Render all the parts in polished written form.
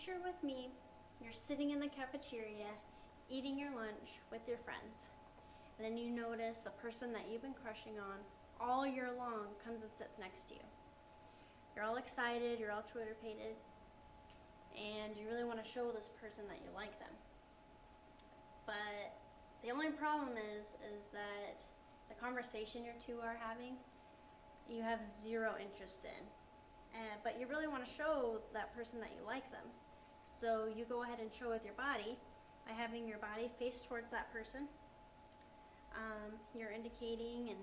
Picture with me, you're sitting in the cafeteria, eating your lunch with your friends. And then you notice the person that you've been crushing on all year long comes and sits next to you. You're all excited, you're all Twitter-pated, and you really want to show this person that you like them. But the only problem is that the conversation you two are having, you have zero interest in. But you really want to show that person that you like them. So you go ahead and show with your body by having your body face towards that person. You're indicating and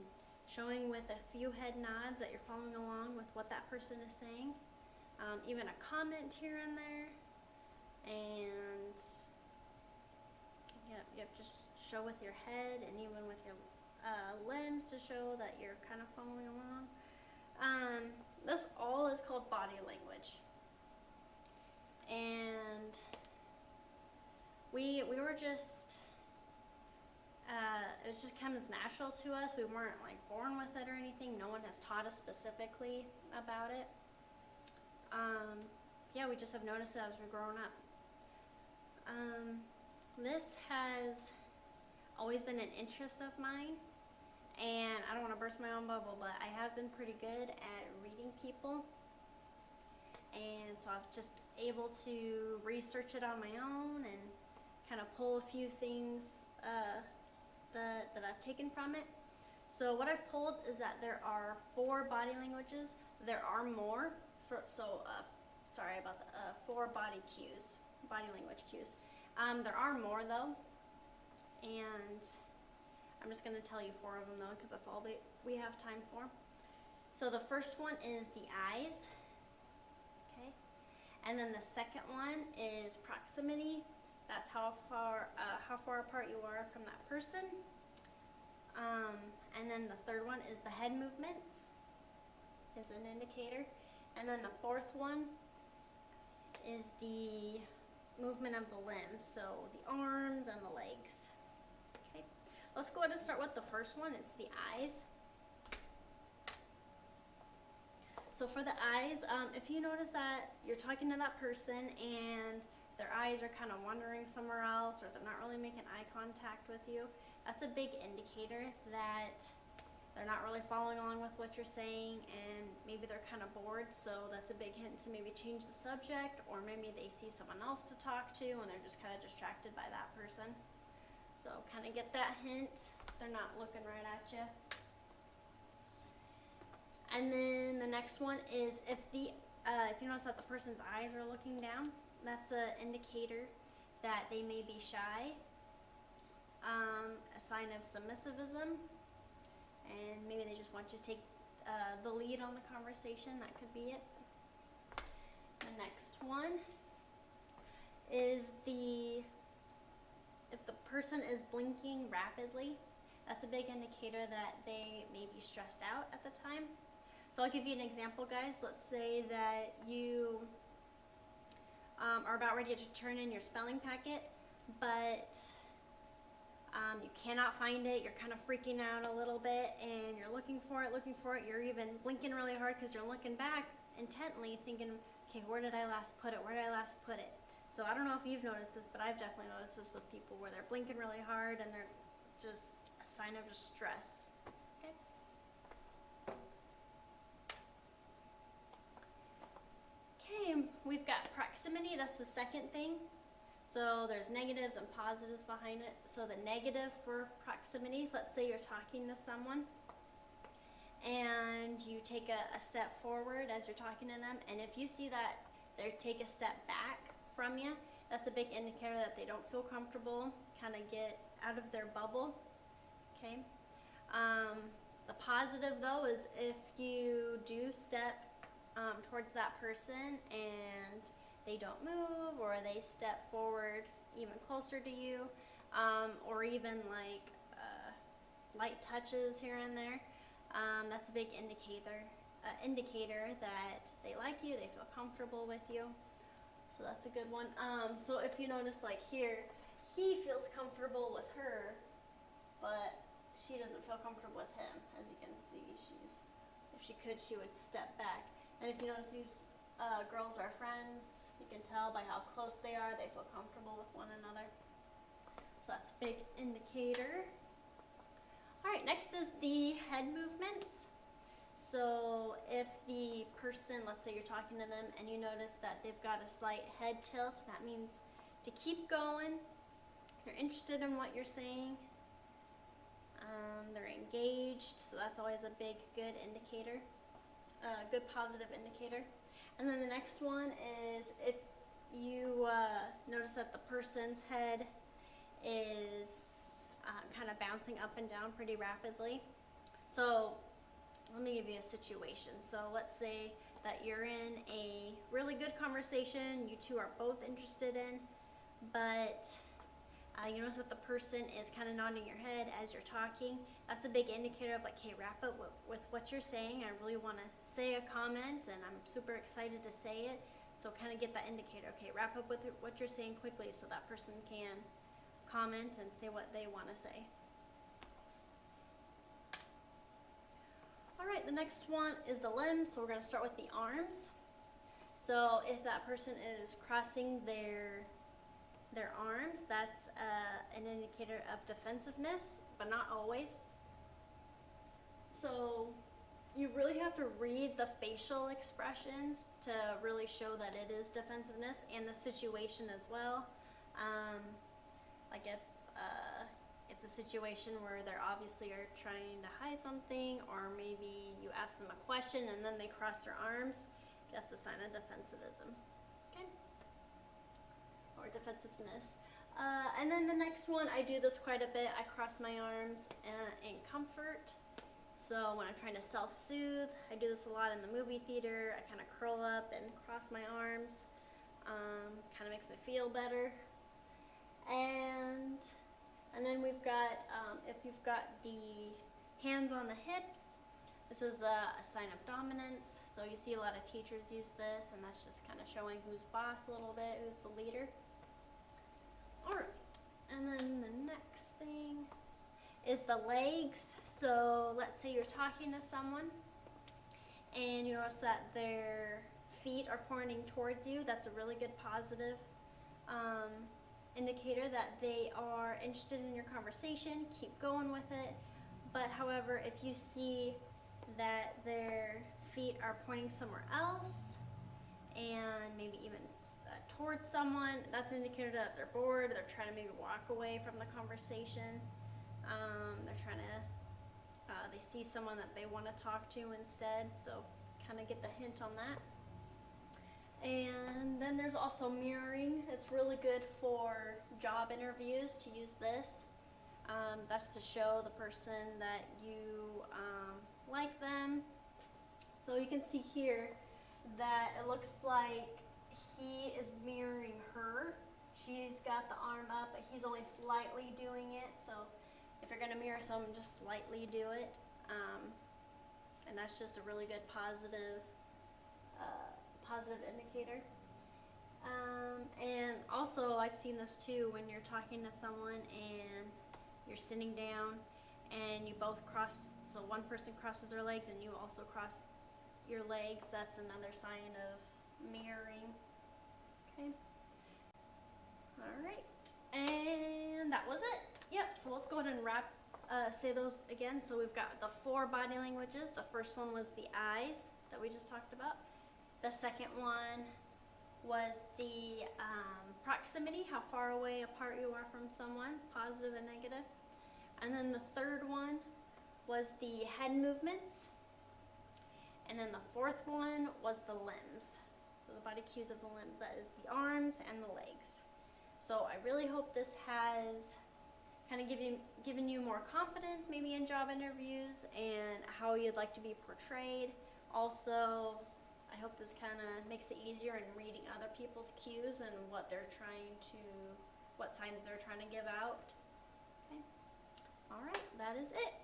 showing with a few head nods that you're following along with what that person is saying. Even a comment here and there. And yep, just show with your head and even with your limbs to show that you're kind of following along. This all is called body language. And we were just, it just comes natural to us. We weren't like born with it or anything. No one has taught us specifically about it. Yeah, we just have noticed it as we've grown up. This has always been an interest of mine. And I don't want to burst my own bubble, but I have been pretty good at reading people. And so I've just able to research it on my own and kind of pull a few things that I've taken from it. So what I've pulled is that there are 4 body languages. There are more. Sorry about the 4 body language cues. There are more though, and I'm just going to tell you 4 of them though, because that's all we have time for. So the first one is the eyes, okay, and then the second one is proximity. That's how far apart you are from that person. And then the third one is the head movements, is an indicator, and then the 4th one is the movement of the limbs, so the arms and the legs. Let's go ahead and start with the first one. It's the eyes. So for the eyes, if you notice that you're talking to that person and their eyes are kind of wandering somewhere else, or they're not really making eye contact with you, that's a big indicator that they're not really following along with what you're saying, and maybe they're kind of bored. So that's a big hint to maybe change the subject, or maybe they see someone else to talk to and they're just kind of distracted by that person. So kind of get that hint. They're not looking right at you. And then the next one is if you notice that the person's eyes are looking down, that's an indicator that they may be shy. A sign of submissivism, and maybe they just want you to take the lead on the conversation. That could be it. The next one is if the person is blinking rapidly, that's a big indicator that they may be stressed out at the time. So I'll give you an example, guys. Let's say that you are about ready to turn in your spelling packet, but you cannot find it. You're kind of freaking out a little bit, and you're looking for it. You're even blinking really hard because you're looking back intently, thinking, okay, where did I last put it? So I don't know if you've noticed this, but I've definitely noticed this with people where they're blinking really hard and they're just a sign of distress. Okay. Okay, we've got proximity. That's the second thing. So there's negatives and positives behind it. So the negative for proximity, let's say you're talking to someone and you take a step forward as you're talking to them, and if you see that they take a step back from you, that's a big indicator that they don't feel comfortable, kind of get out of their bubble. Okay. The positive though is if you do step towards that person and they don't move, or they step forward even closer to you, or even like light touches here and there, that's a big indicator that they like you, they feel comfortable with you. So that's a good one. So if you notice, like here, he feels comfortable with her, but she doesn't feel comfortable with him. As you can see, if she could, she would step back. And if you notice, these girls are friends, So you can tell by how close they are, they feel comfortable with one another. So that's a big indicator. All right, next is the head movements. So if the person, let's say you're talking to them and you notice that they've got a slight head tilt, that means to keep going. They're interested in what you're saying. They're engaged, so that's always a big good indicator, good positive indicator. And then the next one is if you notice that the person's head is kind of bouncing up and down pretty rapidly. So let me give you a situation. So let's say that you're in a really good conversation, you two are both interested in, but you notice that the person is kind of nodding your head as you're talking. That's a big indicator of like, hey, wrap up with what you're saying. I really want to say a comment and I'm super excited to say it. So kind of get that indicator. Okay, wrap up with what you're saying quickly so that person can comment and say what they want to say. All right, the next one is the limbs. So we're going to start with the arms. So if that person is crossing their arms, that's an indicator of defensiveness, but not always. So you really have to read the facial expressions to really show that it is defensiveness, and the situation as well. Like if it's a situation where they obviously are trying to hide something, or maybe you ask them a question and then they cross their arms, that's a sign of defensivism. Okay? Or defensiveness. And then the next one, I do this quite a bit. I cross my arms in comfort. So when I'm trying to self-soothe, I do this a lot in the movie theater. I kind of curl up and cross my arms. Kind of makes it feel better. And then we've got, if you've got the hands on the hips, this is a sign of dominance. So you see a lot of teachers use this, and that's just kind of showing who's boss a little bit, who's the leader. All right, and then the next thing is the legs. So let's say you're talking to someone and you notice that their feet are pointing towards you. That's a really good positive indicator that they are interested in your conversation. Keep going with it. But however, if you see that their feet are pointing somewhere else and maybe even towards someone, that's an indicator that they're bored. They're trying to maybe walk away from the conversation. They're trying to, they see someone that they want to talk to instead, so kind of get the hint on that. And then there's also mirroring. It's really good for job interviews to use this. That's to show the person that you like them. So you can see here that it looks like he is mirroring her. She's got the arm up, but he's only slightly doing it. So if you're going to mirror someone, just slightly do it. And that's just a really good positive indicator. And also, I've seen this too when you're talking to someone and you're sitting down and you both cross, so one person crosses their legs and you also cross your legs. That's another sign of mirroring. Okay. All right. And that was it. Yep, so let's go ahead and say those again. So we've got the 4 body languages. The first one was the eyes that we just talked about. The second one was the proximity, how far away apart you are from someone, positive and negative. And then the third one was the head movements. And then the fourth one was the limbs. So the body cues of the limbs, that is the arms and the legs. So I really hope this has kind of given you more confidence maybe in job interviews and how you'd like to be portrayed. Also, I hope this kind of makes it easier in reading other people's cues and what signs they're trying to give out. Okay. All right, that is it.